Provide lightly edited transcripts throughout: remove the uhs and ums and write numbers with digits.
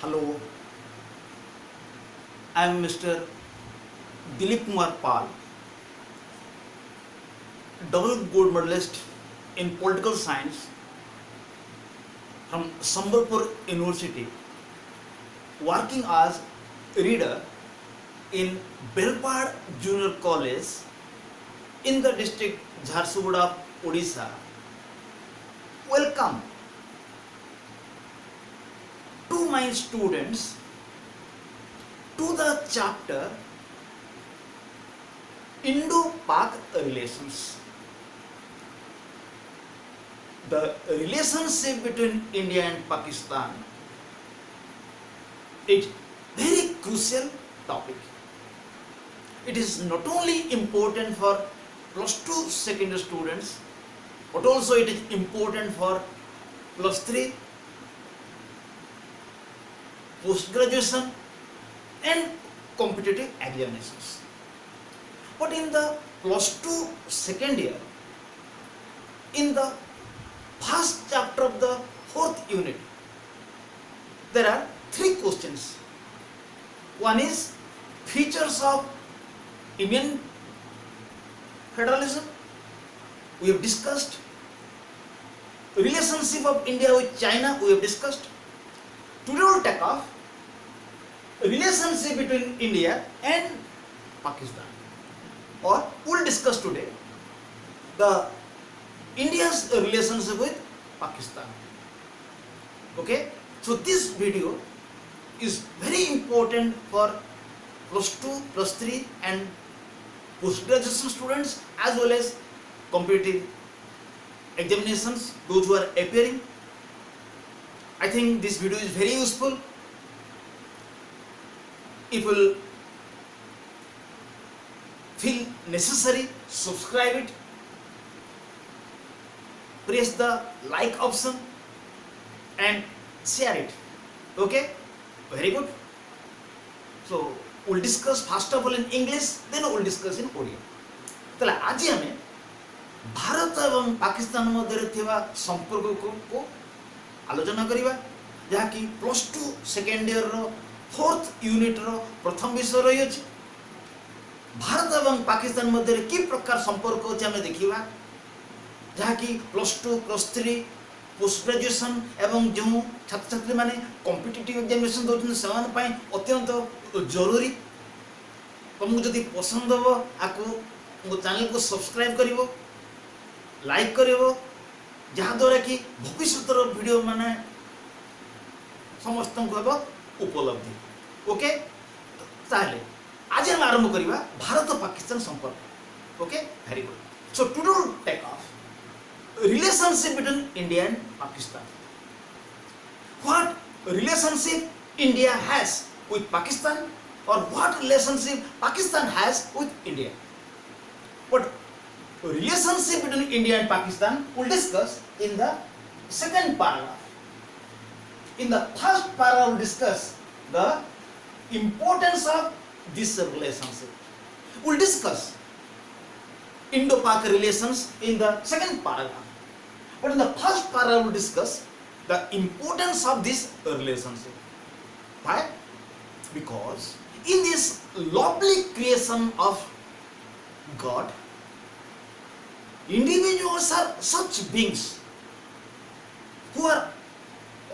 Hello, I am Mr. Dilip Kumar Pal, double gold medalist in political science from Sambalpur University, working as reader in Belpad Junior College in the district Jharsuguda, Odisha. Welcome to my students to the chapter Indo-Pak relations. The relationship between India and Pakistan is very crucial topic. It is not only important for plus 2 secondary students, but also it is important for plus 3 post graduation and competitive examinations. But in the plus 2 second year, in the first chapter of the 4th unit, there are 3 questions. One is features of Indian federalism. We have discussed. Relationship of India with China, we have discussed. Today we will take off relationship between India and Pakistan, or we will discuss today the India's relationship with Pakistan. Okay, so this video is very important for plus 2, plus 3 and post-graduation students as well as competitive examinations, those who are appearing. I think this video is very useful. If you will feel necessary, subscribe it, press the like option and share it. Okay, very good. So we'll discuss first of all in English, then we'll discuss in Odia. ताले आज हमें भारत एवं पाकिस्तान मध्य थिवा संपर्क को आलोचना करिबा, जहा कि प्लस 2 सेकेंड ईयर रो 4th यूनिट रो प्रथम विषय रही अछि। भारत एवं पाकिस्तान मध्य कि प्रकार संपर्क अछि हमें देखिबा, जहा कि प्लस 2 प्लस 3 पोस्ट ग्रेजुएशन एवं जो छात्र छात्री माने कॉम्पिटिटिव एग्जामिनेशन दोछन समान पई अत्यंत जरूरी। तुमको जदि पसंद हो आको मो चैनल को सब्सक्राइब करिवो, लाइक करिवो, जहाँ द्वारा कि भविष्यतर वीडियो माने समस्त को उपलब्धि। ओके, ताहले आज हम आरंभ करिबा भारत और पाकिस्तान संपर्क। Okay, very good. So today will take of relationship between India and Pakistan. What relationship India has with Pakistan, or what relationship Pakistan has with India? But relationship between India and Pakistan we'll discuss in the second paragraph. In the first paragraph we'll discuss the importance of this relationship. We'll discuss Indo-Pak relations in the second paragraph. But in the first paragraph we'll discuss the importance of this relationship. Why? Because in this lovely creation of God, individuals are such beings who are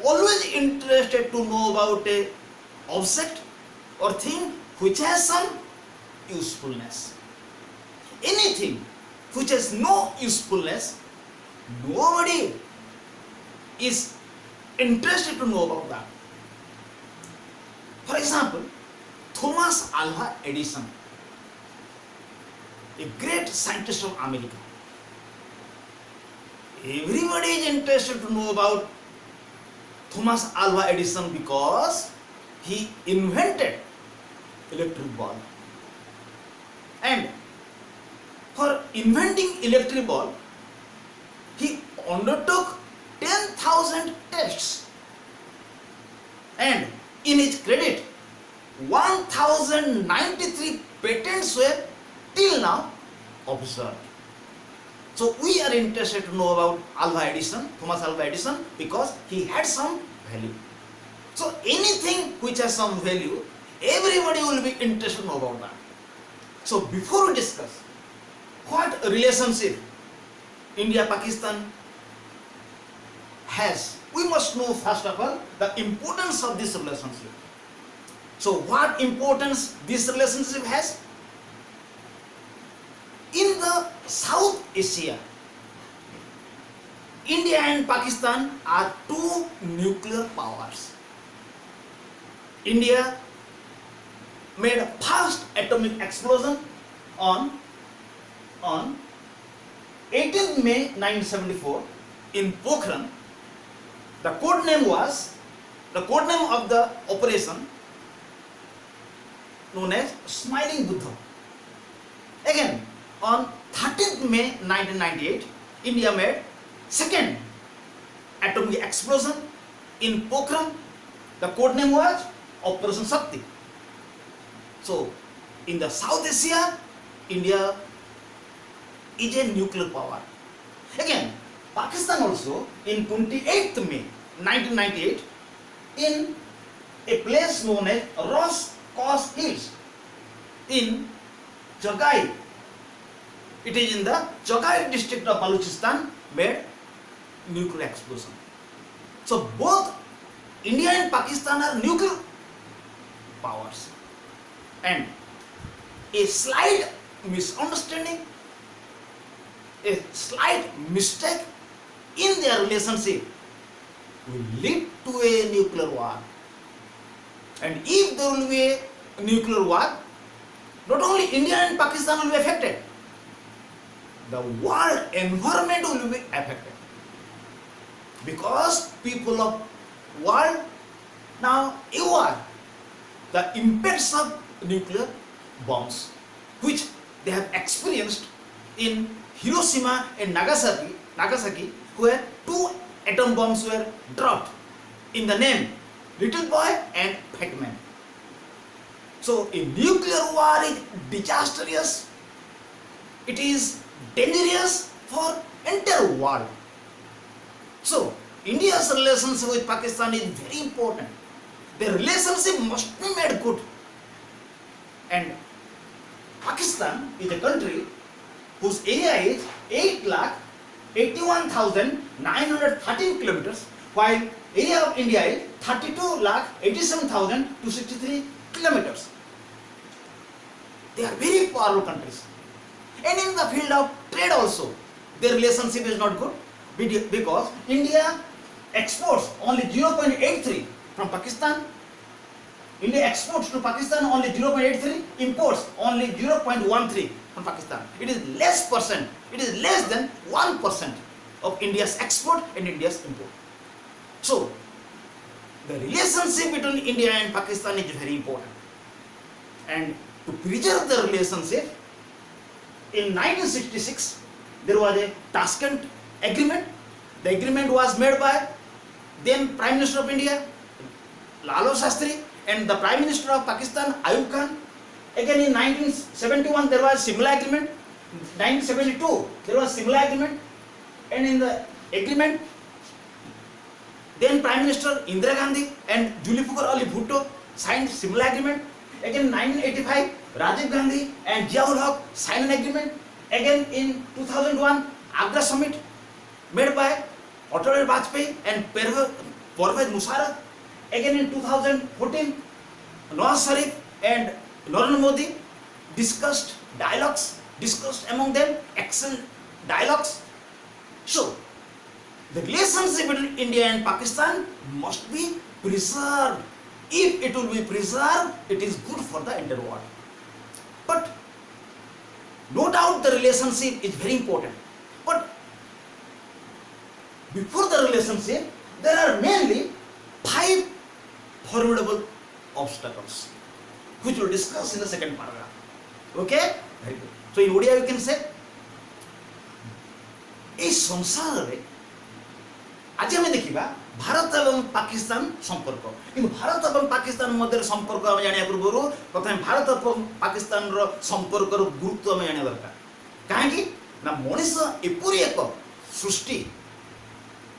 always interested to know about a object or thing which has some usefulness. Anything which has no usefulness, nobody is interested to know about that. For example, Thomas Alva Edison, a great scientist of America. Everybody is interested to know about Thomas Alva Edison because he invented electric bulb. And for inventing electric bulb, he undertook 10,000 tests, and in his credit 1093 patents were till now observed. So we are interested to know about Alva Edison, Thomas Alva Edison, because he had some value. So anything which has some value, everybody will be interested to know about that. So before we discuss what relationship India-Pakistan has, we must know first of all the importance of this relationship. So what importance this relationship has? In the South Asia, India and Pakistan are two nuclear powers. India made a first atomic explosion on 18 May 1974 in Pokhran. The code name of the operation known as Smiling Buddha. Again, on 13th May 1998, India made second atomic explosion in Pokhran. The code name was Operation Shakti. So, in the South Asia, India is a nuclear power. Again, Pakistan also in 28th May 1998 in a place known as Ras Kos Hills in Jagai. It is in the Jagai district of Balochistan made nuclear explosion. So both India and Pakistan are nuclear powers, and a slight misunderstanding, a slight mistake in their relationship will lead to a nuclear war. And if there will be a nuclear war, not only India and Pakistan will be affected, the world environment will be affected, because people of world now aware the impacts of nuclear bombs which they have experienced in Hiroshima and Nagasaki, where two atom bombs were dropped in the name Little Boy and Fat Man. So a nuclear war is disastrous. It is dangerous for entire world. So India's relationship with Pakistan is very important. The relationship must be made good. And Pakistan is a country whose area is 8,81,913 kilometers, while area of India is 32,87,263 kilometers. They are very powerful countries. And in the field of trade also, their relationship is not good, because India exports only 0.83 from Pakistan. India exports to Pakistan only 0.83, imports only 0.13 from Pakistan. It is less percent, it is less than 1% of India's export and India's import. So, the relationship between India and Pakistan is very important. And to preserve the relationship, in 1966, there was a Tashkent Agreement. The agreement was made by then Prime Minister of India, Lalo Shastri, and the Prime Minister of Pakistan, Ayub Khan. Again in 1971, there was Simla Agreement. 1972, there was Simla Agreement. And in the agreement, then Prime Minister Indira Gandhi and Zulfikar Ali Bhutto signed Simla Agreement. Again in 1985, Rajiv Gandhi and Ziaul Haq signed an agreement. Again in 2001, Agra Summit made by Atal Vajpayee and Pervez Musharraf. Again in 2014, Nawaz Sharif and Narendra Modi discussed among them excellent dialogues. So, the relationship between India and Pakistan must be preserved. If it will be preserved, it is good for the entire world. But no doubt the relationship is very important. But before the relationship, there are mainly 5 formidable obstacles, which we will discuss in the second paragraph. Okay? Very good. So in Odia you can say, এই সংসারে আজ আমি দেখিবা ভারত এবং পাকিস্তান সম্পর্ক, কিন্তু ভারত এবং পাকিস্তান মধ্যে সম্পর্ক আমি জানিয়া পূর্বরু প্রথমে ভারত এবং পাকিস্তানর সম্পর্কর গুরুত্ব আমি জানিয়া দরকার। কাହିଁକି ना मनीष एपरी एक सृष्टि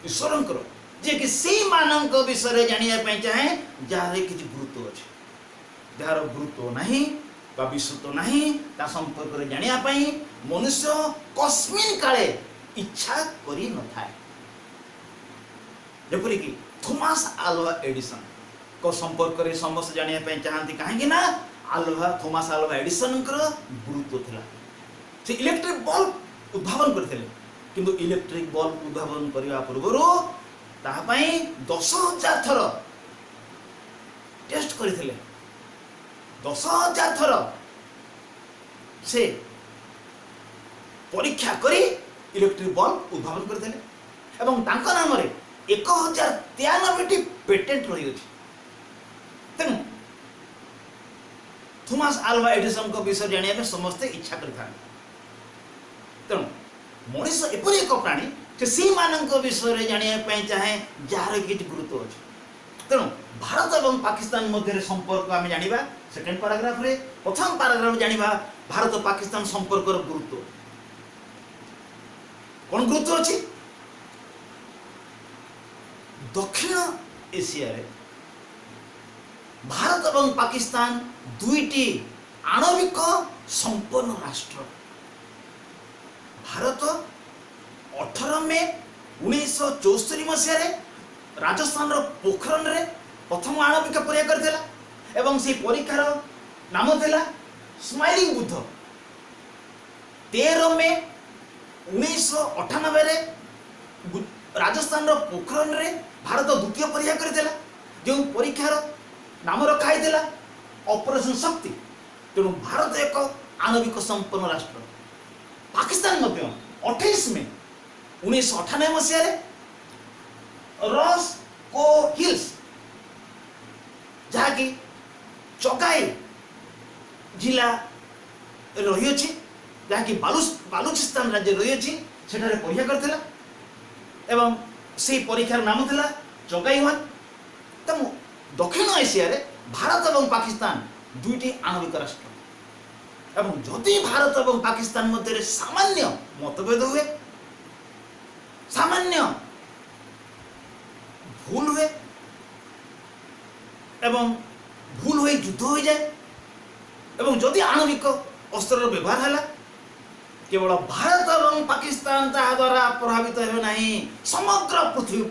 ईश्वरंकर जे कि से मानक विषय जानिया चाहे जार किसी गुरुत्व अच्छे जार गुरुत्व नहीं बा विश्वत्व नहीं ता संपर्क में जानिया मनुष्य कस्मिन काले इच्छा करी न थाए जेपरी कि थॉमस अल्वा एडिसन को संपर्क में समस्त जानिया चाहती कहीं ना थॉमस अल्वा एडिसन गुरुत्व थिला से इलेक्ट्रिक बल्ब उद्भावन करते किंतु इलेक्ट्रिक बल्ब उद्भावन करने पूर्व 10,000 थर टेस्ट करते 10,000 थर से परीक्षा करी इलेक्ट्रिक बल्ब उद्भावन करते नाम 1,093 पेटेंट रही अछि तेणु थॉमस अल्वा एडिसन को विषय जानिया समस्ते इच्छा करता तेणु मनीष एपरी एक प्राणी से मानक विषय जानिया चाहे जार किसी गुरुत्व अच्छे तेणु भारत और पाकिस्तान मध्य संपर्क आम जाना सेकेंड पैराग्राफ रे प्रथम पैराग्राफ जाना भारत पाकिस्तान संपर्क गुरुत्व कौन गुरुत्व अच्छी दक्षिण एशिया रे भारत और पाकिस्तान दुईटी आणविक संपन्न राष्ट्र भारत 18 मे 1974 मसीह राजस्थान पोखरण रे प्रथम आणविक परीक्षा करथिला एवं से परीक्षार नाम थिला स्माइलिंग बुद्ध 13 मे 1998 रे राजस्थान पोखरण रे भारत द्वितीय परीक्षा करथिला जो परीक्षार नाम रखा थिला ऑपरेशन शक्ति तेणु भारत एक आणविक संपन्न राष्ट्र पाकिस्तान मध्य 28 मे 1998 मसीह रॉस को हिल्स जहाँकि चगाई जिला रही अछि जहाँकि बालूचिस्तान राज्य रही अछि सेठारे परीक्षा करथिला एवं से परीक्षार नाम थिला चगाई-1 तेणु दक्षिण एशिया रे भारत और पाकिस्तान दुईटी आणविक राष्ट्र एवं जदि भारत और पाकिस्तान मध्य सामान्य मतभेद हुए सामान्य भूल हुए एवं भूल हुई युद्ध हो जाए एवं जदि आणविक अस्त्र व्यवहार है केवल भारत और पाकिस्तान ताहा द्वारा प्रभावित हो नहीं समग्र पृथ्वी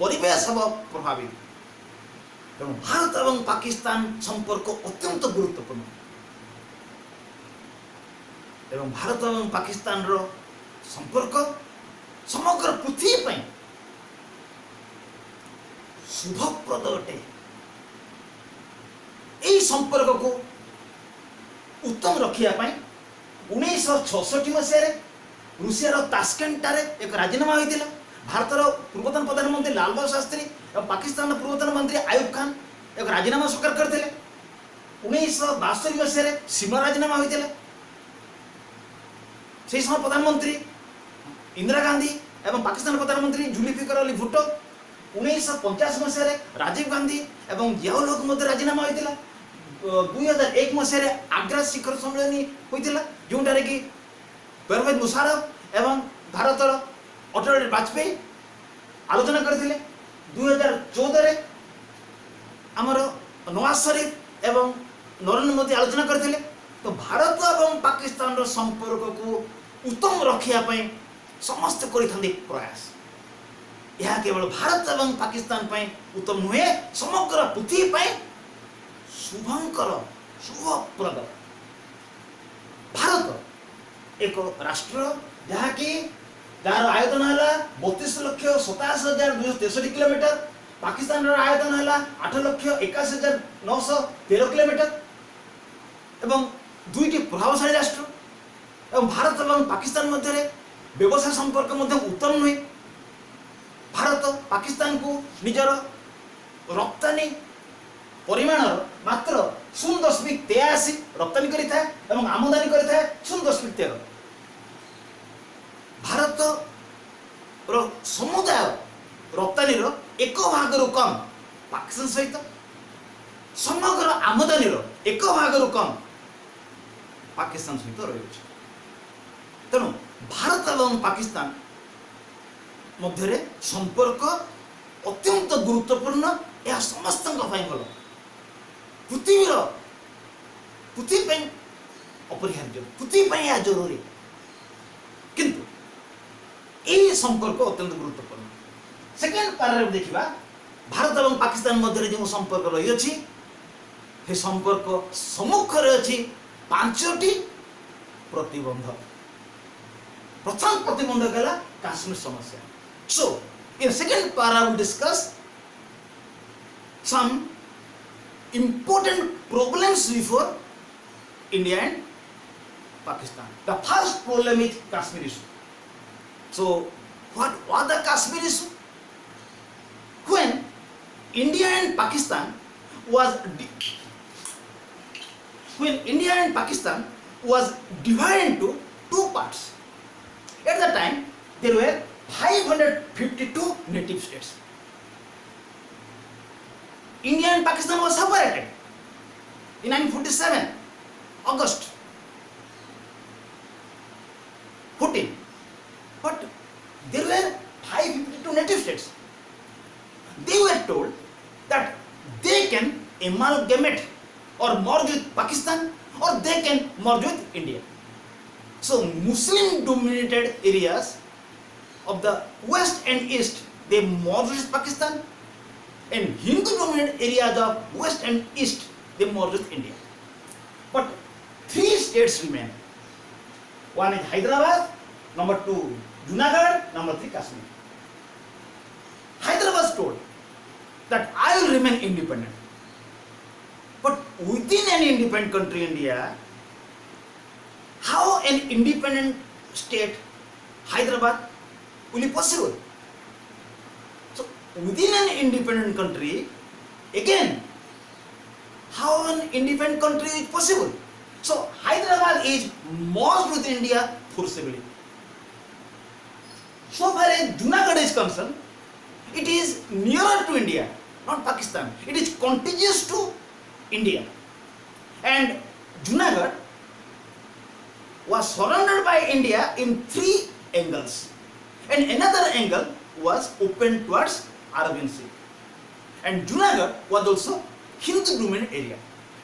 परिवेश हम प्रभावित तेणु भारत और पाकिस्तान संपर्क अत्यंत गुरुत्वपूर्ण एवं भारत और पाकिस्तान रो संपर्क समग्र पृथ्वी पर शुभप्रद अटे यही संपर्क को उत्तम रखा 1966 मसीह रूसिया तास्केंट एक राजीनामा होता भारत पूर्वतन प्रधानमंत्री लाल बहादुर शास्त्री और पाकिस्तान पूर्वतन मंत्री आयुब खान एक राजीनामा स्वीकार करते 1962 मसीह सीमा राजीनामा होता से समय प्रधानमंत्री इंदिरा गांधी एवं पाकिस्तान प्रधानमंत्री जुल्फिकार अली भुट्टो 1950 मसीह राजीव गांधी एवं जियाउल हक मध्य राजीनामा होता 2001 मसीह आग्रा शिखर सम्मेलन होता जोटार कि परवेज मुशर्रफ एवं भारत अटल बिहारी वाजपेयी आलोचना करते 2014 आमर नवाज शरीफ एवं नरेंद्र मोदी आलोचना करते तो भारत और पाकिस्तान रो संपर्क को उत्तम रखापी समस्त करते प्रयास यह केवल भारत और पाकिस्तान उत्तम नुहे समग्र पृथ्वी शुभंकर शुभप्रद भारत एक राष्ट्र जहाँकि जार आयतन है 32,27,263 किलोमीटर पाकिस्तान आयतन है 8,81,913 किलोमीटर एवं दुईटी प्रभावशाली राष्ट्र एवं भारत और पाकिस्तान मध्य व्यवसाय संपर्क उत्तम नुहे भारत पाकिस्तान को निजर रप्तानी परिमाण मात्र 0.83 रप्तानी करिथा एवं आमदानी करिथा 0.13 भारत समुदाय रप्तानी एक भाग कम पाकिस्तान सहित समग्र आमदानी एक भाग कम पाकिस्तान सहित रही तेणु भारत एवं पाकिस्तान मध्य संपर्क अत्यंत गुरुत्वपूर्ण, यह समस्त भल पृथ्वीर पृथ्वी अपरिहार्य, पृथ्वी यह जरूरी, किंतु यह संपर्क अत्यंत गुरुत्वपूर्ण। सेकेंड पैराग्राफ देखिबा, भारत एवं पाकिस्तान मध्य जो संपर्क रही अछि से संपर्क सम्मुखें अच्छी पांचटी प्रतिबंध। प्रथम प्रतिबंधक है काश्मीर समस्या। So in second para will discuss some important problems before India and Pakistan. The first problem is Kashmir issue. So what was the Kashmir issue? When India and Pakistan was divided into two parts. At the time there were 552 native states. India and Pakistan was separated in 1947 August 14, but there were 552 native states. They were told that they can amalgamate or merge with Pakistan or they can merge with India. So Muslim dominated areas of the west and east they merged with Pakistan, and Hindu dominated areas of west and east they merged with India. But three states remain. One is Hyderabad, number two Junagadh, number three Kashmir. Hyderabad was told that I will remain independent. But within an independent country, India, how an independent state, Hyderabad, will be possible? So within an independent country, again, how an independent country is possible? So Hyderabad is merged with India forcibly. So far as Junagadh is concerned, it is nearer to India, not Pakistan. It is contiguous to India. And Junagadh was surrounded by India in three angles. And another angle was open towards Arabian Sea. And Junagadh was also Hindu dominated area.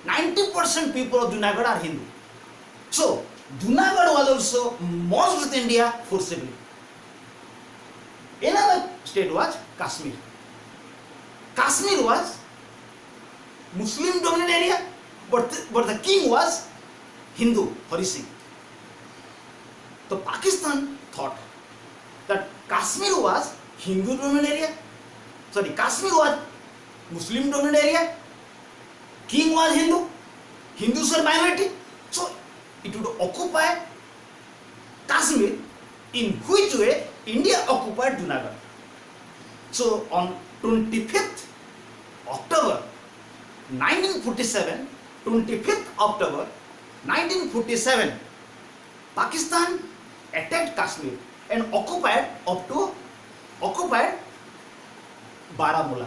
90% people of Junagadh are Hindu. So Junagadh was also merged with India forcibly. Another state was Kashmir. Kashmir was Muslim dominated area, but the king was Hindu, Hari Singh. So Pakistan thought that Kashmir was Hindu dominated area. Sorry, Kashmir was Muslim dominated area. King was Hindu. Hindus were minority. So it would occupy Kashmir, in which way India occupied Junagadh. So on 25th October 1947, 25th October 1947, Pakistan attacked Kashmir and occupied Baramulla.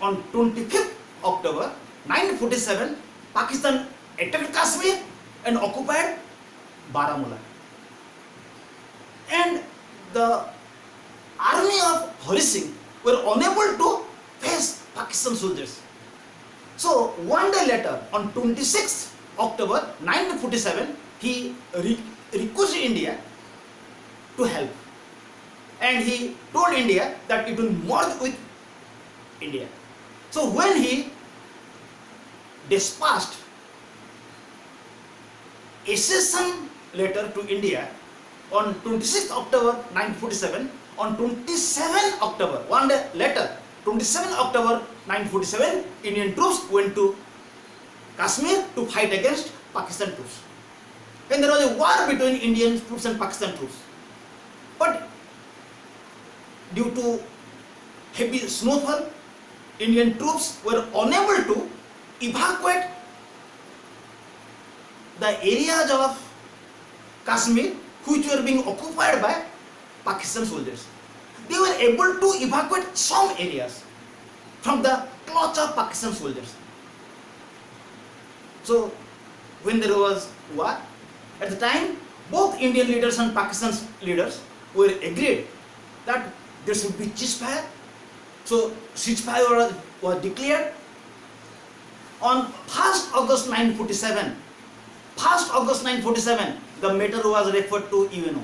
On 25th October 1947, Pakistan attacked Kashmir and occupied Baramulla. And the army of Hari Singh were unable to face Pakistan soldiers. So one day later, on 26th October 1947, he requested India to help. And he told India that it will merge with India. So when he dispatched a accession letter to India on 26th October 1947, on 27 October, one day later, 27 October 1947, Indian troops went to Kashmir to fight against Pakistan troops. And there was a war between Indian troops and Pakistan troops. But due to heavy snowfall, Indian troops were unable to evacuate the areas of Kashmir which were being occupied by Pakistan soldiers. They were able to evacuate some areas from the clutch of Pakistan soldiers. So when there was war, at the time both Indian leaders and Pakistan's leaders were agreed that there should be ceasefire. So ceasefire was declared on 1st August 1947. 1st August 1947, the matter was referred to UNO.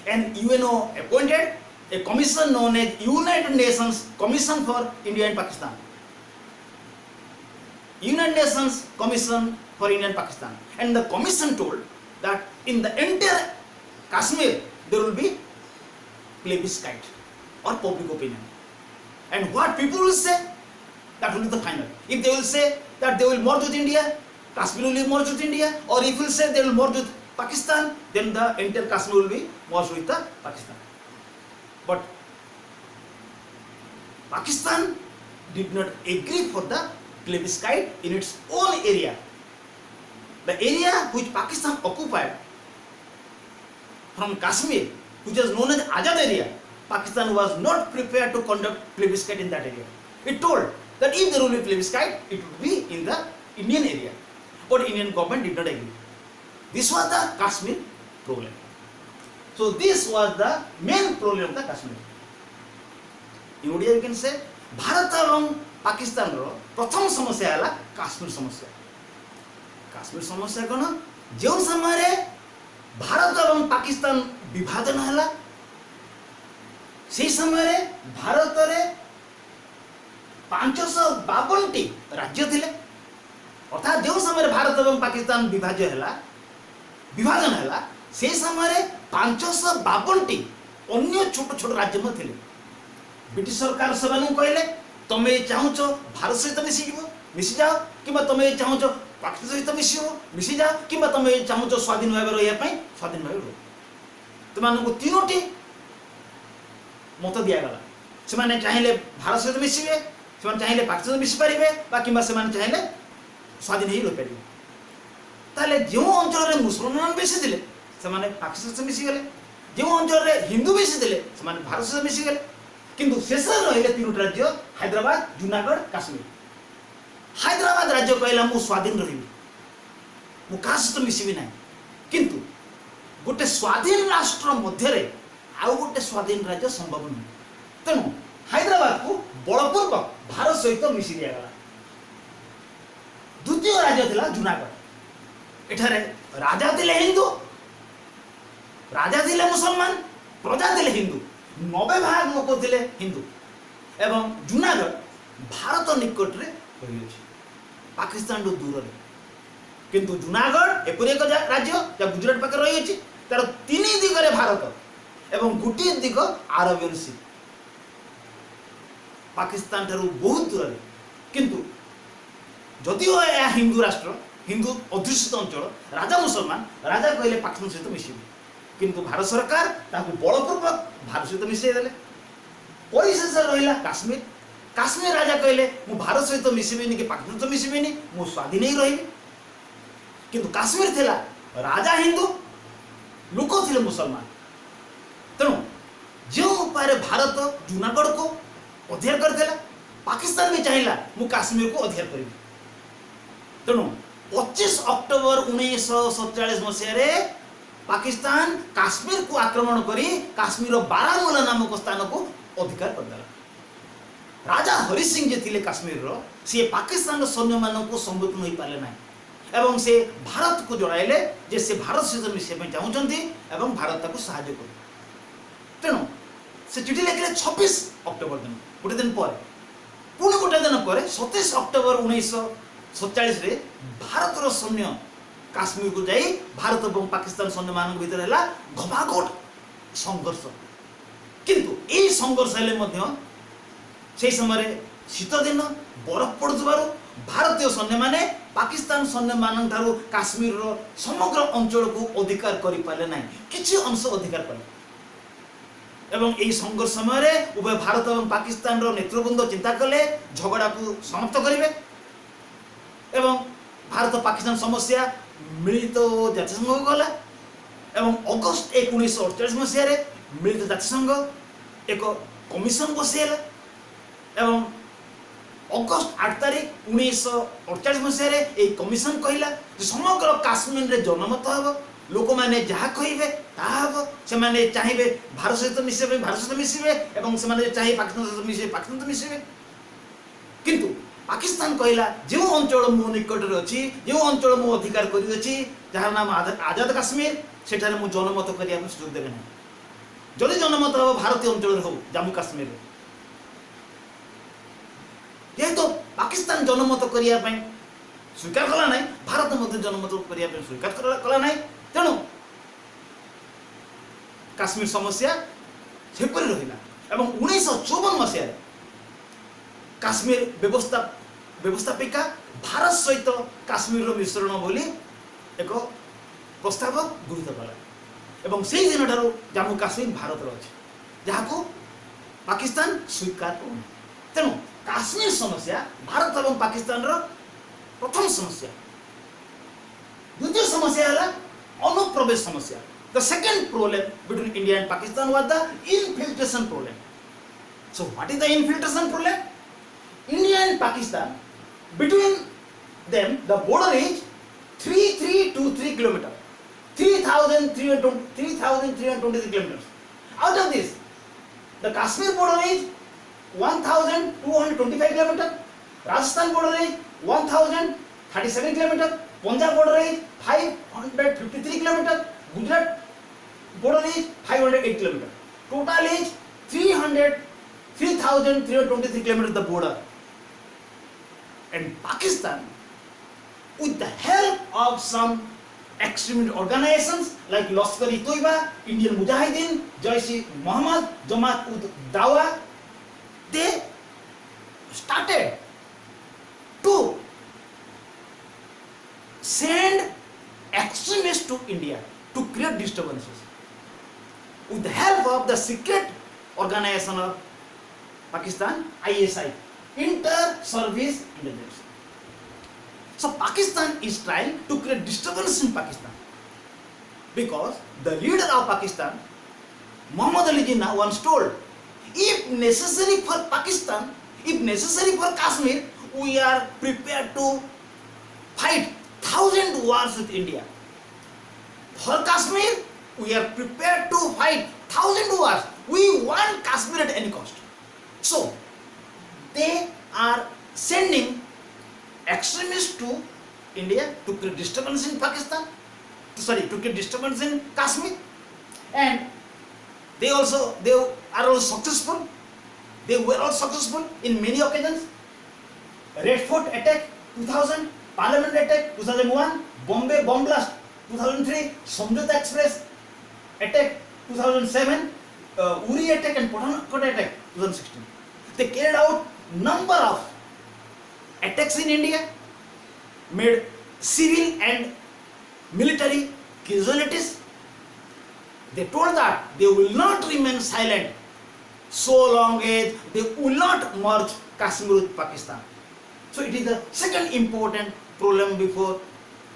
And UNO appointed a commission known as United Nations Commission for India and Pakistan. United Nations Commission for India and Pakistan. And the commission told that in the entire Kashmir there will be plebiscite or public opinion. And what people will say, that will be the final. If they will say that they will merge with India, Kashmir will be merged with India, or if you will say they will merge with Pakistan, then the entire Kashmir will be merged with the Pakistan. But Pakistan did not agree for the plebiscite in its own area. The area which Pakistan occupied from Kashmir, which is known as Azad area, Pakistan was not prepared to conduct plebiscite in that area. It told that if there will be plebiscite, it would be in the Indian area. But Indian government did not agree. This was the Kashmir problem. So this was the main problem of the Kashmir. In India you can say, Bharat and Pakistan ro pratham samasya hala Kashmir samasya. Kashmir samasya kono ଯେଉଁ ସମୟରେ ଭାରତ ଏବଂ ପାକିସ୍ତାନ ବିଭାଜନ ହେଲା ସେହି ସମୟରେ ଭାରତରେ 552ଟି ରାଜ୍ୟ ଥିଲେ ଅର୍ଥାৎ ଯେଉଁ ସମୟରେ ଭାରତ ଏବଂ ପାକିସ୍ତାନ ବିଭାଜନ ହେଲା ସେହି ସମୟରେ 552ଟି ଅନ୍ୟ ଛୋଟ ଛୋଟ ରାଜ୍ୟ ମଧ୍ୟ ଥିଲେ। ବ୍ରିଟିଶ ସରକାର ସେମାନଙ୍କୁ କହିଲେ ତମେ ଚାହୁଁଛ ଭାରତ ସହିତ ମିଶିଯାଅ କିମ୍ବା ତମେ ଚାହୁଁଛ ପାକିସ୍ତାନ ସହିତ ମିଶିଯାଅ କିମ୍ବା ତମେ ଚାହୁଁଛ ସ୍ୱାଧୀନ ଭାବେ ରହିବା ପାଇଁ ସ୍ୱାଧୀନ ଭାବେ ରୁହ। ତୁମମାନଙ୍କୁ ତିନୋଟି ମତ ଦିଆଗଲା। ସେମାନେ ଚାହିଁଲେ ଭାରତ ସହିତ ମିଶିବେ, ସେମାନେ ଚାହିଁଲେ ପାକିସ୍ତାନ ମିଶିପାରିବେ ବା କିମ୍ବା ସେମାନେ ଚାହିଁଲେ ସ୍ୱାଧୀନ ହେଇ ରହିପାରିବେ। ତାହେଲେ ଯେଉଁ ଅଞ୍ଚଳରେ ମୁସଲମାନ ବେଶୀ ଥିଲେ ସେମାନେ ପାକିସ୍ତାନ ସହିତ ମିଶିଗଲେ, ଯେଉଁ ଅଞ୍ଚଳରେ ହିନ୍ଦୁ ବେଶୀ ଥିଲେ ସେମାନେ ଭାରତ ସହିତ ମିଶିଗଲେ, କିନ୍ତୁ ଶେଷରେ ରହିଲେ ତିନୋଟି ରାଜ୍ୟ ହାଇଦ୍ରାବାଦ, ଜୁନାଗଡ଼, କାଶ୍ମୀର। ହାଇଦ୍ରାବାଦ ରାଜ୍ୟ କହିଲା ମୁଁ ସ୍ୱାଧୀନ ରହିବି, ମୁଁ କାହା ସହିତ ମିଶିବି ନାହିଁ। କିନ୍ତୁ ଗୋଟେ ସ୍ୱାଧୀନ ରାଷ୍ଟ୍ର ମଧ୍ୟରେ ଆଉ ଗୋଟେ ସ୍ୱାଧୀନ ରାଜ୍ୟ ସମ୍ଭବ ନୁହେଁ। ତେଣୁ ହାଇଦ୍ରାବାଦକୁ ବଳପୂର୍ବକ ଭାରତ ସହିତ ମିଶି ଦିଆଗଲା। ଦ୍ୱିତୀୟ ରାଜ୍ୟ ଥିଲା ଜୁନାଗଡ଼। ଏଠାରେ ରାଜା ଥିଲେ ହିନ୍ଦୁ, ରାଜା ଥିଲେ ମୁସଲମାନ, ପ୍ରଜା ଥିଲେ ହିନ୍ଦୁ, 90% ଲୋକ ଥିଲେ ହିନ୍ଦୁ। ଏବଂ ଜୁନାଗଡ଼ ଭାରତ ନିକଟରେ ରହିଅଛି, ପାକିସ୍ତାନଠୁ ଦୂରରେ। କିନ୍ତୁ ଜୁନାଗଡ଼ ଏପରି ଏକ ରାଜ୍ୟ ଯାହା ଗୁଜରାଟ ପାଖରେ ରହିଅଛି, ତାର 3 ଦିଗରେ ଭାରତ ଏବଂ ଗୋଟିଏ ଦିଗ ଆରବିଆନ୍ ସି, ପାକିସ୍ତାନ ଠାରୁ ବହୁତ ଦୂରରେ। କିନ୍ତୁ ଯଦିଓ ଏହା ହିନ୍ଦୁ ରାଷ୍ଟ୍ର, ହିନ୍ଦୁ ଅଧ୍ୟୁଷିତ ଅଞ୍ଚଳ, ରାଜା ମୁସଲମାନ, ରାଜା କହିଲେ ପାକିସ୍ତାନ ସହିତ ମିଶିବେ, କିନ୍ତୁ ଭାରତ ସରକାର ତାକୁ ବଳପୂର୍ବକ ଭାରତ ସହିତ ମିଶାଇ ଦେଲେ। ପରିଶେଷରେ ରହିଲା କାଶ୍ମୀର। କାଶ୍ମୀର ରାଜା କହିଲେ ମୁଁ ଭାରତ ସହିତ ମିଶିବିନି କି ପାକିସ୍ତାନ ସହିତ ମିଶିବିନି, ମୁଁ ସ୍ୱାଧୀନ ହେଇ ରହିବି। କିନ୍ତୁ କାଶ୍ମୀର ଥିଲା ରାଜା ହିନ୍ଦୁ, ଲୋକ ଥିଲେ ମୁସଲମାନ। ତେଣୁ ଯେଉଁ ଉପାୟରେ ଭାରତ ଜୁନାଗଡ଼କୁ ଅଧିକାର କରିଥିଲା, ପାକିସ୍ତାନ ବି ଚାହିଁଲା ମୁଁ କାଶ୍ମୀରକୁ ଅଧିକାର କରିବି। ତେଣୁ 25 ଅକ୍ଟୋବର 1947 ମସିହାରେ ପାକିସ୍ତାନ କାଶ୍ମୀରକୁ ଆକ୍ରମଣ କରି କାଶ୍ମୀରର ବାରାମୁଲା ନାମକ ସ୍ଥାନକୁ ଅଧିକାର କରିଦେଲା। ରାଜା ହରି ସିଂ ଯେ ଥିଲେ କାଶ୍ମୀରର, ସିଏ ପାକିସ୍ତାନର ସୈନ୍ୟମାନଙ୍କୁ ସମ୍ମୁଖୀନ ହୋଇପାରିଲେ ନାହିଁ ଏବଂ ସେ ଭାରତକୁ ଜଣାଇଲେ ଯେ ସେ ଭାରତ ସହିତ ମିଶିବା ପାଇଁ ଚାହୁଁଛନ୍ତି ଏବଂ ଭାରତ ତାକୁ ସାହାଯ୍ୟ କରିବ। ତେଣୁ ସେ ଚିଠି ଲେଖିଲେ 26 ଅକ୍ଟୋବର ଦିନ, ଗୋଟେ ଦିନ ପରେ। ପୁଣି ଗୋଟେ ଦିନ ପରେ 27 ଅକ୍ଟୋବର 1947ରେ ଭାରତର ସୈନ୍ୟ କାଶ୍ମୀରକୁ ଯାଇ ଭାରତ ଏବଂ ପାକିସ୍ତାନ ସୈନ୍ୟମାନଙ୍କ ଭିତରେ ହେଲା ଘମାଘୋଟ ସଂଘର୍ଷ। କିନ୍ତୁ ଏହି ସଂଘର୍ଷ ହେଲେ ମଧ୍ୟ ସେହି ସମୟରେ ଶୀତ ଦିନ, ବରଫ ପଡ଼ୁଥିବାରୁ ଭାରତୀୟ ସୈନ୍ୟମାନେ ପାକିସ୍ତାନ ସୈନ୍ୟମାନଙ୍କ ଠାରୁ କାଶ୍ମୀରର ସମଗ୍ର ଅଞ୍ଚଳକୁ ଅଧିକାର କରିପାରିଲେ ନାହିଁ, କିଛି ଅଂଶ ଅଧିକାର କଲେ। ଏବଂ ଏହି ସଂଘର୍ଷ ସମୟରେ ଉଭୟ ଭାରତ ଏବଂ ପାକିସ୍ତାନର ନେତୃବୃନ୍ଦ ଚିନ୍ତା କଲେ ଝଗଡ଼ାକୁ ସମାପ୍ତ କରିବେ ଏବଂ ଭାରତ ପାକିସ୍ତାନ ସମସ୍ୟା ମିଳିତ ଜାତିସଂଘକୁ ଗଲା। ଏବଂ ଅଗଷ୍ଟ 1, 1948 ମସିହାରେ ମିଳିତ ଜାତିସଂଘ ଏକ କମିଶନ ବସାଇଲା ଏବଂ ଅଗଷ୍ଟ 8 ତାରିଖ 1948 ମସିହାରେ ଏହି କମିଶନ କହିଲା ଯେ ସମଗ୍ର କାଶ୍ମୀରରେ ଜନମତ ହେବ लोक मैंने जहाँ कहे ताब से चाहिए भारत सहित मिसबे भारत सहित मिसबे एवं से चाहिए पाकिस्तान सहित मिसबे पाकिस्तान सहित मिसबे किंतु पाकिस्तान कहला जो अंचल मो निकट अच्छी जो अंचल मु अधिकार करी जार नाम आजाद काश्मीर सेठारे मु जनमत करने सुযোগ देवे ना जदि जनमत हम भारतीय अंचल हो जम्मू काश्मीर जेहेतु पाकिस्तान जनमत करने स्वीकार कला ना भारत जनमत करने स्वीकार कला ना तेणु काश्मीर समस्या सेपरी रहा एवं 1954 मसीह काश्मीर व्यवस्थापिका भारत सहित काश्मीर मिश्रण बोली एक प्रस्ताव गृहीत कला एवं से दिन ठार जम्मू काश्मीर भारत अच्छे जहाँ को पाकिस्तान स्वीकार कर तेणु काश्मीर समस्या भारत और पाकिस्तान प्रथम समस्या द्वितीय समस्या है अनुप्रवेश समस्या the second problem between India and Pakistan was the infiltration problem so what is the infiltration problem India and Pakistan between them the border is 3323 kilometers 3323 kilometers out of this the Kashmir border is 1225 kilometers Rajasthan border is 1037 kilometers Punjab border is 553 kilometers Gujarat border is 508 kilometers total is 3323 kilometers the border and Pakistan with the help of some extremist organizations like Lashkar-e-Toiba, Indian Mujahideen, Jaish-e-Mohammed, Jamaat-ud-Dawa, they started to send extremists to India to create disturbances with the help of the secret organization of Pakistan, ISI. Inter-service intelligence. So Pakistan is trying to create disturbance in Pakistan because the leader of Pakistan, Muhammad Ali Jinnah, once told, if necessary for Pakistan, if necessary for Kashmir, we are prepared to fight 1,000 wars with India. For Kashmir, we are prepared to fight 1,000 wars. We want Kashmir at any cost. So they are sending extremists to India to create disturbance in Pakistan, to create disturbance in Kashmir, and they are also successful. They were all successful in many occasions. Red Fort attack 2000, Parliament attack 2001, Bombay bomb blast 2003, Samjhauta Express attack 2007, Uri attack and Pathankot attack 2016. They carried out number of attacks in India, made civil and military casualties. They told that they will not remain silent so long as they will not merge Kashmir with Pakistan. So it is the second important problem before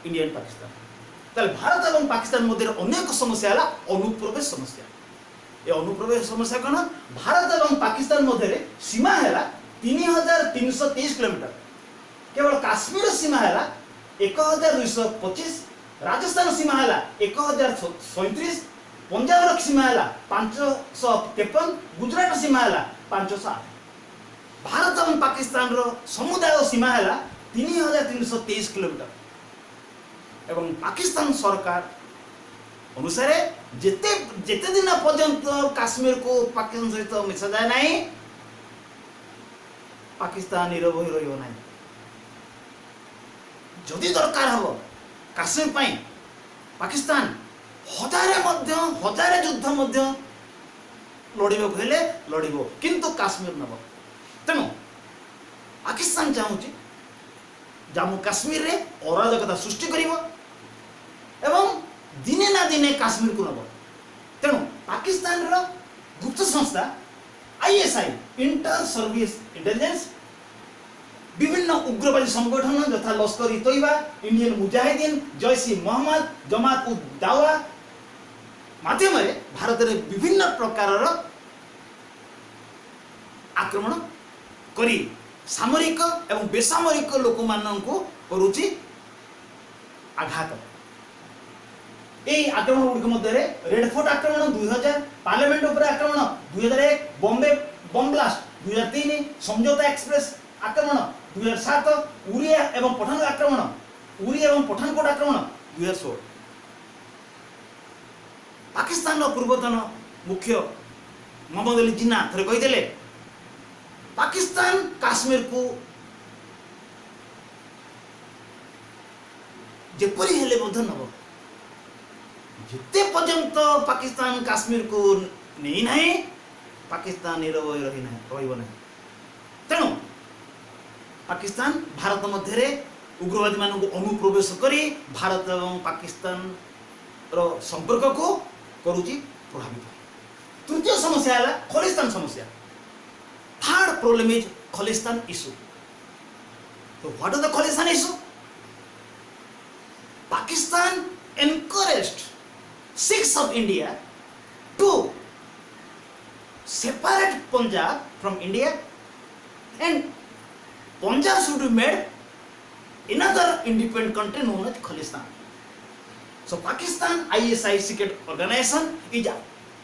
India and Pakistan. ताले भारत एवं पाकिस्तान मध्य अनेक समस्या है अनुप्रवेश समस्या ये अनुप्रवेश समस्या कौन भारत एवं पाकिस्तान मध्य सीमा है 3323 किलोमीटर केवल काश्मीर सीमा है 1225 राजस्थान सीमा है 1037 पंजाब सीमा है 553 गुजरात सीमा है 508 भारत एवं पाकिस्तान समुदाय सीमा है 3323 किलोमीटर एवं पाकिस्तान सरकार अनुसार जेते दिन पर्यंत काश्मीर को पाकिस्तान सहित मिसा जाए ना पाकिस्तान नीरव ही रही ना जदि दरकार हम काश्मीर पाई पाकिस्तान हजार युद्ध लड़ाक हेले लड़ब किंतु काश्मीर नब तेणु पाकिस्तान चाहूँगी जम्मू काश्मीर रे अराजकता सृष्टि करिवो एवं दिने ना दिने काश्मीर को नब तेणु पाकिस्तान रो गुप्त संस्था ISI इंटर सर्विस इंटेलिजेंस विभिन्न उग्रवादी संगठन यथा लश्कर-ए-तोयबा इंडियन मुजाहिदीन जैश-ए-मोहम्मद जमात-उद-दावा माध्यम भारत में विभिन्न प्रकार आक्रमण करी सामरिक एवं बेसामरिक लोक मानक करुची आघात এই আক্রমণ গুড়িক মধ্যে রেড ফোর্ট আক্রমণ 2000, পার্লামেন্ট উপরে আক্রমণ 2001, বম্বে বম ব্লাস্ট 2003, সমঝোতা এক্সপ্রেস আক্রমণ 2007, উড়িয়া এবং পঠানকোট আক্রমণ, উড়িয়া এবং পঠানকোট আক্রমণ 2016। ପାକିସ୍ତାନର ପୂର୍ବତନ ମୁଖ୍ୟ ମହମ୍ମଦ ଅଲି ଜିନ୍ନା ଥରେ କହିଥିଲେ ପାକିସ୍ତାନ କାଶ୍ମୀରକୁ ଯେପରି ହେଲେ ମଧ୍ୟ ନେବ, ଯେତେ ପର୍ଯ୍ୟନ୍ତ ପାକିସ୍ତାନ କାଶ୍ମୀରକୁ ନେଇନାହିଁ ପାକିସ୍ତାନ ନିରବ ରହିବ ନାହିଁ। ତେଣୁ ପାକିସ୍ତାନ ଭାରତ ମଧ୍ୟରେ ଉଗ୍ରବାଦୀମାନଙ୍କୁ ଅନୁପ୍ରବେଶ କରି ଭାରତ ଏବଂ ପାକିସ୍ତାନର ସମ୍ପର୍କକୁ କରୁଛି ପ୍ରଭାବିତ। ତୃତୀୟ ସମସ୍ୟା ହେଲା ଖଲିସ୍ତାନ ସମସ୍ୟା। Third problem is Khalistan issue. So what is the Khalistan issue? Pakistan encouraged Sikhs of India to separate Punjab from India, and Punjab should be made another independent country known as Khalistan. So Pakistan ISI secret organization is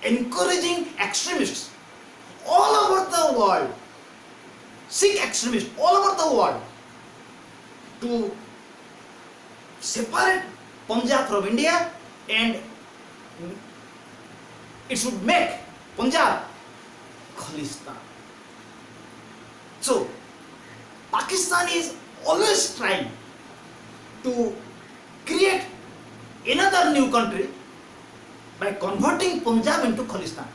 encouraging extremists all over the world, Sikh extremists all over the world, to separate Punjab from India, and it should make Punjab Khalistan. So Pakistan is always trying to create another new country by converting Punjab into Khalistan.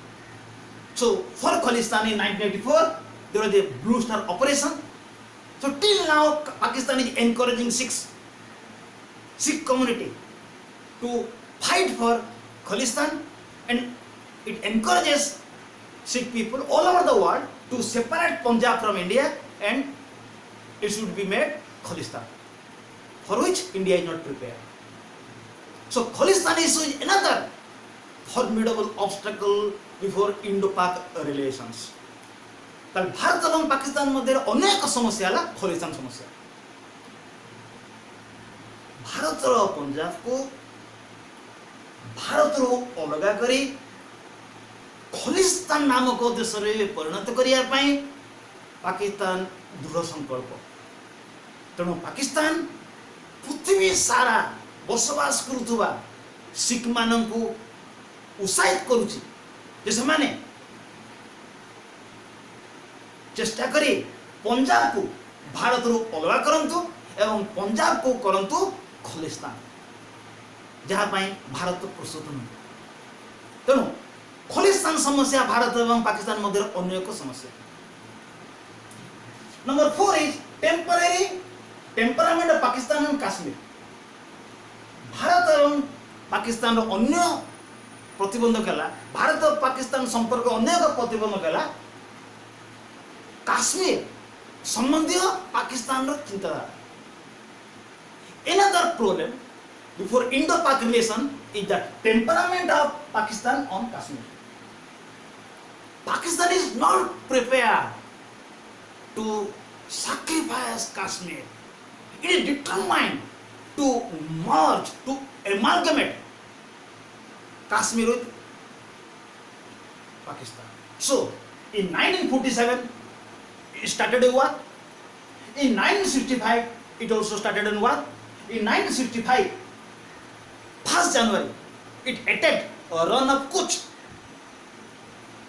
So for Khalistan in 1984 there was a Blue Star operation. So till now Pakistan is encouraging Sikh community to fight for Khalistan, and it encourages Sikh people all over the world to separate Punjab from India, and it should be made Khalistan, for which India is not prepared. So Khalistan issue is another formidable obstacle before Indo-Pak relations. তাহলে ভারত এবং পাকিস্তান মধ্যে অনেক সমস্যা হল খলিস্তান সমস্যা। ଭାରତର ପଞ୍ଜାବକୁ ଭାରତରୁ ଅଲଗା କରି ଖଲିସ୍ତାନ ନାମକ ଦେଶରେ ପରିଣତ କରିବା ପାଇଁ ପାକିସ୍ତାନ ଦୃଢ଼ ସଂକଳ୍ପ। ତେଣୁ ପାକିସ୍ତାନ ପୃଥିବୀ ସାରା ବସବାସ କରୁଥିବା ଶିଖମାନଙ୍କୁ ଉତ୍ସାହିତ କରୁଛି ଯେ ସେମାନେ ଚେଷ୍ଟା କରି ପଞ୍ଜାବକୁ ଭାରତରୁ ଅଲଗା କରନ୍ତୁ ଏବଂ ପଞ୍ଜାବକୁ କରନ୍ତୁ ଖଲିସ୍ତାନ, ଯାହା ପାଇଁ ଭାରତ ପ୍ରସ୍ତୁତ ନୁହେଁ। ତେଣୁ ଖଲିସ୍ତାନ ସମସ୍ୟା ଭାରତ ଏବଂ ପାକିସ୍ତାନ ମଧ୍ୟରେ ଅନ୍ୟ ଏକ ସମସ୍ୟା। Number 4 is temperament of Pakistan ଏବଂ କାଶ୍ମୀର। ଭାରତ ଏବଂ ପାକିସ୍ତାନର ଅନ୍ୟ ପ୍ରତିବନ୍ଧକ ହେଲା, ଭାରତ ପାକିସ୍ତାନ ସମ୍ପର୍କ ଅନ୍ୟ ଏକ ପ୍ରତିବନ୍ଧକ ହେଲା କାଶ୍ମୀର ସମ୍ବନ୍ଧୀୟ ପାକିସ୍ତାନର ଚିନ୍ତାଧାରା। Another problem before Indo-Pak relation is the temperament of Pakistan on Kashmir. Pakistan is not prepared to sacrifice Kashmir. It is determined to merge, to amalgamate Kashmir with Pakistan. So, in 1947, it started a war. In 1965, it also started a war. In 1965, 1st January, it attacked a run of Kutch.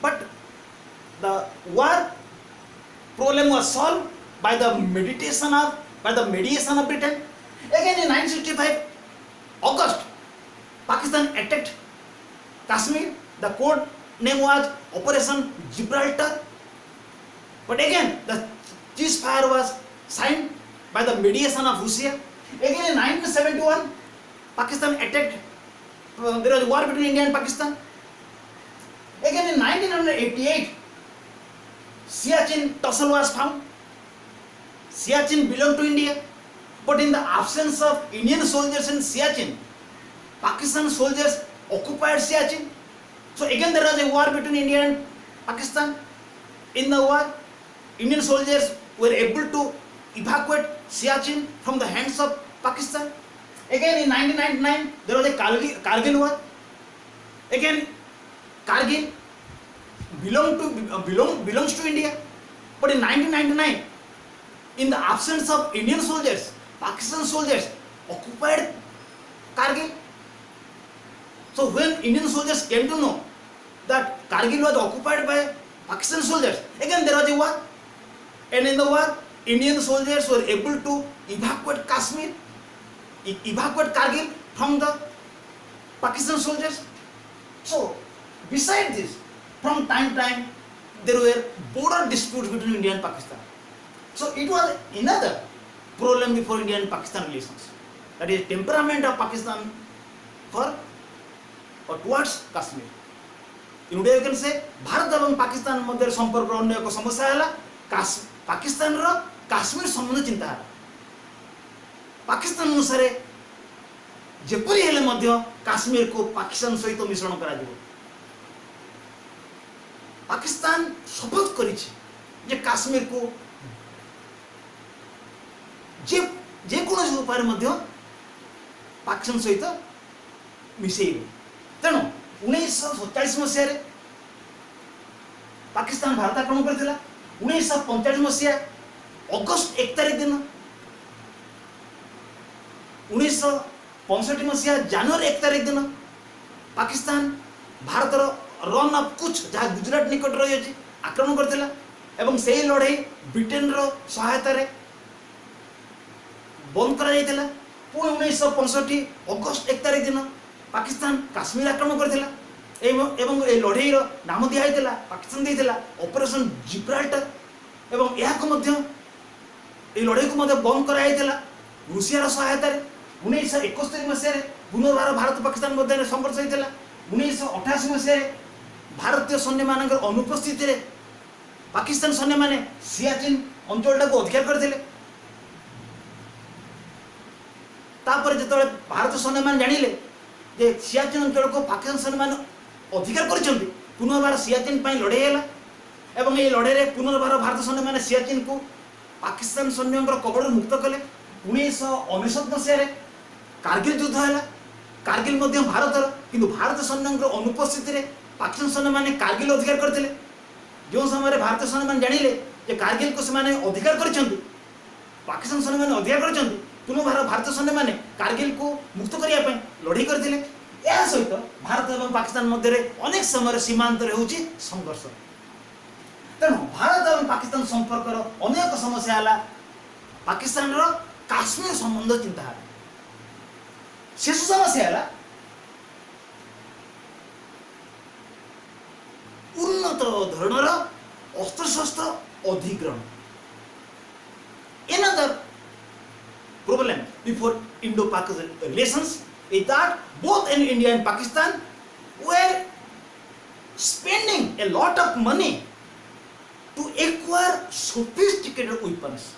But the war problem was solved by the mediation of Britain. Again in 1965, August, Pakistan attacked Kashmir. The code name was Operation Gibraltar. But again, the ceasefire was signed by the mediation of Russia. Again in 1971, Pakistan attacked, there was a war between India and Pakistan. Again in 1988, Siachen tussle was found. Siachen belonged to India, but in the absence of Indian soldiers in Siachen, Pakistan soldiers occupied Siachen. So again there was a war between India and Pakistan. In the war, Indian soldiers were able to evacuate Siachen from the hands of Pakistan. Again in 1999 there was a Kargil war. Again Kargil belongs to India, but in 1999, in the absence of Indian soldiers, Pakistan soldiers occupied Kargil. So when Indian soldiers came to know that Kargil was occupied by Pakistan soldiers, again there was a war, and in the war Indian soldiers were able to evacuate Kashmir, evacuate Kargil from the Pakistan soldiers. So beside this, from time to time there were border disputes between India and Pakistan. So it was another problem before India and Pakistan relations. That is temperament of Pakistan for or towards Kashmir. In India you can say Bharat এবং Pakistan ମଧ୍ୟରେ ସମ୍ପର୍କ ଅନ୍ୟ ଏକ ସମସ୍ୟା ହେଲା ପାକିସ୍ତାନର କାଶ୍ମୀର ସମ୍ବନ୍ଧ ଚିନ୍ତାଧାରା। ପାକିସ୍ତାନ ଅନୁସାରେ ଯେପରି ହେଲେ ମଧ୍ୟ କାଶ୍ମୀରକୁ ପାକିସ୍ତାନ ସହିତ ମିଶ୍ରଣ କରାଯିବ। ପାକିସ୍ତାନ ଶପଥ କରିଛି ଯେ କାଶ୍ମୀରକୁ ଯେକୌଣସି ଉପାୟରେ ମଧ୍ୟ ପାକିସ୍ତାନ ସହିତ ମିଶେଇବ। ତେଣୁ 1947 ମସିହାରେ ପାକିସ୍ତାନ ଭାରତ ଆକ୍ରମଣ କରିଥିଲା। 1945 ମସିହା ଅଗଷ୍ଟ 1 ତାରିଖ ଦିନ, 1965 ମସିହା ଜାନୁଆରୀ 1 ତାରିଖ ଦିନ ପାକିସ୍ତାନ ଭାରତର ରନ୍ ଅଫ୍ କୁଚ୍ ଯାହା ଗୁଜରାଟ ନିକଟରେ ରହିଅଛି ଆକ୍ରମଣ କରିଥିଲା ଏବଂ ସେହି ଲଢ଼େଇ ବ୍ରିଟେନର ସହାୟତାରେ ବନ୍ଦ କରାଯାଇଥିଲା। ପୁଣି 1965 ଅଗଷ୍ଟ 1 ତାରିଖ ଦିନ ପାକିସ୍ତାନ କାଶ୍ମୀର ଆକ୍ରମଣ କରିଥିଲା ଏବଂ ଏହି ଲଢ଼େଇର ନାମ ଦିଆଯାଇଥିଲା, ପାକିସ୍ତାନ ଦେଇଥିଲା ଅପରେସନ୍ ଜିବ୍ରାଲ୍ଟର, ଏବଂ ଏହାକୁ ମଧ୍ୟ ଏହି ଲଢ଼େଇକୁ ମଧ୍ୟ ବନ୍ଦ କରାଯାଇଥିଲା ରୁଷିଆର ସହାୟତାରେ। 1971 ମସିହାରେ ପୁନର୍ବାର ଭାରତ ପାକିସ୍ତାନ ମଧ୍ୟରେ ସଂଘର୍ଷ ହୋଇଥିଲା। 1988 ମସିହାରେ ଭାରତୀୟ ସୈନ୍ୟମାନଙ୍କର ଅନୁପସ୍ଥିତିରେ ପାକିସ୍ତାନ ସୈନ୍ୟମାନେ ସିଆଚିନ୍ ଅଞ୍ଚଳଟାକୁ ଅଧିକାର କରିଥିଲେ। ତାପରେ ଯେତେବେଳେ ଭାରତ ସୈନ୍ୟମାନେ ଜାଣିଲେ ଯେ ସିଆଚିନ୍ ଅଞ୍ଚଳକୁ ପାକିସ୍ତାନ ସୈନ୍ୟମାନେ ଅଧିକାର କରିଛନ୍ତି, ପୁନର୍ବାର ସିଆଚିନ୍ ପାଇଁ ଲଢ଼େଇ ହେଲା ଏବଂ ଏହି ଲଢ଼େଇରେ ପୁନର୍ବାର ଭାରତ ସୈନ୍ୟମାନେ ସିଆଚିନ୍କୁ ପାକିସ୍ତାନ ସୈନ୍ୟଙ୍କର କବଳରୁ ମୁକ୍ତ କଲେ। 1999 ମସିହାରେ କାର୍ଗିଲ ଯୁଦ୍ଧ ହେଲା। କାର୍ଗିଲ ମଧ୍ୟ ଭାରତର, କିନ୍ତୁ ଭାରତ ସୈନ୍ୟଙ୍କର ଅନୁପସ୍ଥିତିରେ ପାକିସ୍ତାନ ସୈନ୍ୟମାନେ କାର୍ଗିଲ ଅଧିକାର କରିଥିଲେ। ଯେଉଁ ସମୟରେ ଭାରତୀୟ ସୈନ୍ୟମାନେ ଜାଣିଲେ ଯେ କାର୍ଗିଲକୁ ସେମାନେ ଅଧିକାର କରିଛନ୍ତି, ପାକିସ୍ତାନ ସୈନ୍ୟମାନେ ଅଧିକାର କରିଛନ୍ତି, ପୁନର୍ବାର ଭାରତୀୟ ସୈନ୍ୟମାନେ କାର୍ଗିଲକୁ ମୁକ୍ତ କରିବା ପାଇଁ ଲଢ଼େଇ କରିଥିଲେ। ଏହା ସହିତ ଭାରତ ଏବଂ ପାକିସ୍ତାନ ମଧ୍ୟରେ ଅନେକ ସମୟରେ ସୀମାନ୍ତରେ ହେଉଛି ସଂଘର୍ଷ। ତେଣୁ ଭାରତ ଏବଂ ପାକିସ୍ତାନ ସମ୍ପର୍କର ଅନେକ ସମସ୍ୟା ହେଲା ପାକିସ୍ତାନର କାଶ୍ମୀର ସମ୍ବନ୍ଧ ଚିନ୍ତାଧାରା। ଶେଷ ସମସ୍ୟା ହେଲା ଉନ୍ନତ ଧରଣର ଅସ୍ତ୍ରଶସ୍ତ୍ର ଅଧିଗ୍ରହଣ। Another problem before Indo-Pakistan relations is that both in India and Pakistan were spending a lot of money to acquire sophisticated weapons.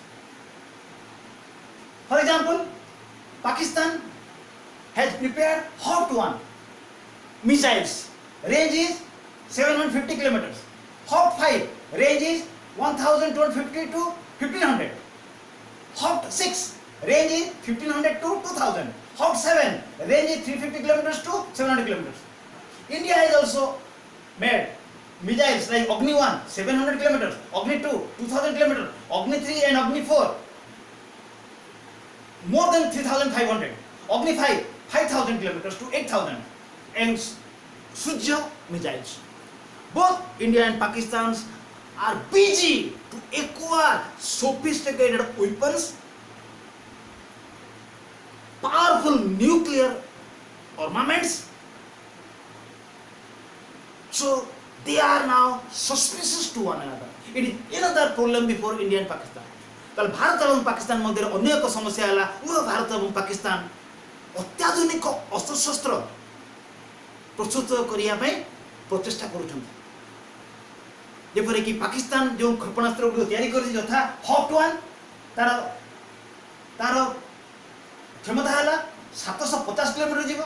For example, Pakistan has prepared Hawk 1 missiles, range is 750 kilometers. Hawk 5 range is 1250 to 1500. Hawk 6 range is 1500 to 2000. Hawk 7 range is 350 kilometers to 700 kilometers. India has also made missiles like Agni 1 700 kilometers, Agni 2 2000 kilometers, Agni 3 and Agni 4 more than 3500, Agni 5 5000 kilometers to 8000, and Surya missiles. Both India and Pakistan are busy to acquire sophisticated weapons, powerful nuclear armaments. So they are now suspicious to one another. It is another problem before India and Pakistan. তাহলে ভারত এবং পাকিস্তান মধ্যে অন্য এক সমস্যা হল ভারত এবং পাকিস্তান অত্যাধুনিক অস্ত্রশস্ত্র প্রস্তুত করিয়া ପାଇଁ প্রচেষ্টা କରୁଛନ୍ତି। ଯେପରିକି ପାକିସ୍ତାନ ଯେଉଁ କ୍ଷେପଣାସ୍ତ୍ର ଗୁଡ଼ିକ ତିଆରି କରିଛି ଯଥା ହକ୍ 1 ତାର କ୍ଷମତା ହେଲା 750 କିଲୋମିଟର ଯିବ,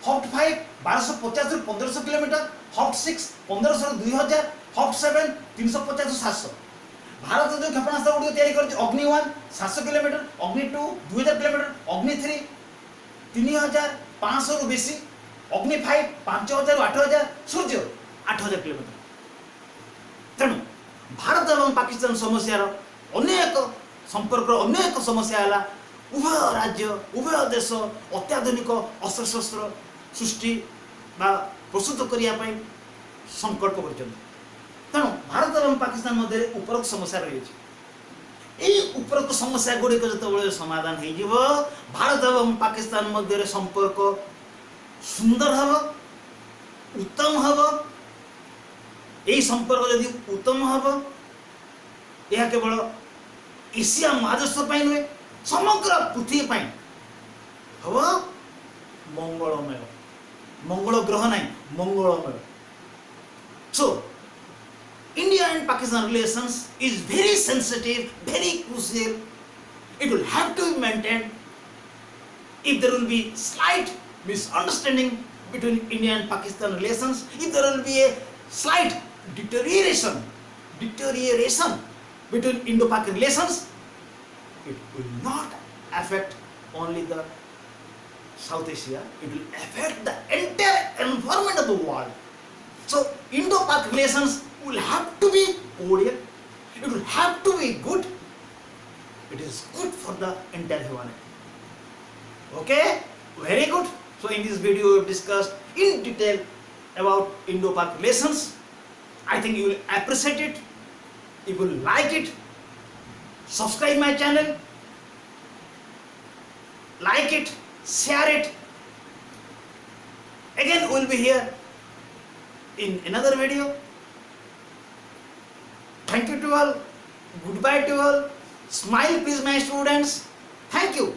ହକ୍ 5 1250 ରୁ 1500 କିଲୋମିଟର, ହକ୍ 6 1500 ରୁ 2000, ହକ୍ 7 350 ରୁ 700। ଭାରତ ଯେଉଁ କ୍ଷେପଣାସ୍ତ୍ର ଗୁଡ଼ିକ ତିଆରି କରିଛି ଅଗ୍ନି 1 700 କିଲୋମିଟର, ଅଗ୍ନି 2 2000 କିଲୋମିଟର, ଅଗ୍ନି 3 3500 रु बेसी, अग्नि 5 5000 8000, सूर्य 8000 किलोमीटर। तेणु भारत एवं पाकिस्तान समस्या अनेक संपर्क अनेक समस्या है। उभय राज्य उभय देश अत्याधुनिक अस्त्र शस्त्र सृष्टि बा प्रस्तुत करने संकल्प कर। तेणु भारत एवं पाकिस्तान मध्य उपरोक्त समस्या रही है। उपरोक्त समस्या गुड़िक जो समाधान हो, भारत एवं पाकिस्तान मध्य संपर्क सुंदर हम उत्तम हम। यही संपर्क यदि उत्तम हम, यह केवल एशिया महादेश नुहे समग्र पृथ्वी हम मंगलमय। मंगल ग्रह ना मंगलमय। सो India and Pakistan relations is very sensitive, very crucial. It will have to be maintained. If there will be slight misunderstanding between India and Pakistan relations, if there will be a slight deterioration between Indo-Pak relations, it will not affect only the South Asia, it will affect the entire environment of the world. So Indo-Pak relations will have to be cordial, it will have to be good, it is good for the entire humanity. Okay, very good. So in this video we have discussed in detail about Indo-Pak relations. I think you will appreciate it, you will like it. Subscribe my channel, like it, share it. Again we will be here in another video. Thank you to all. Goodbye to all. Smile please my students. Thank you.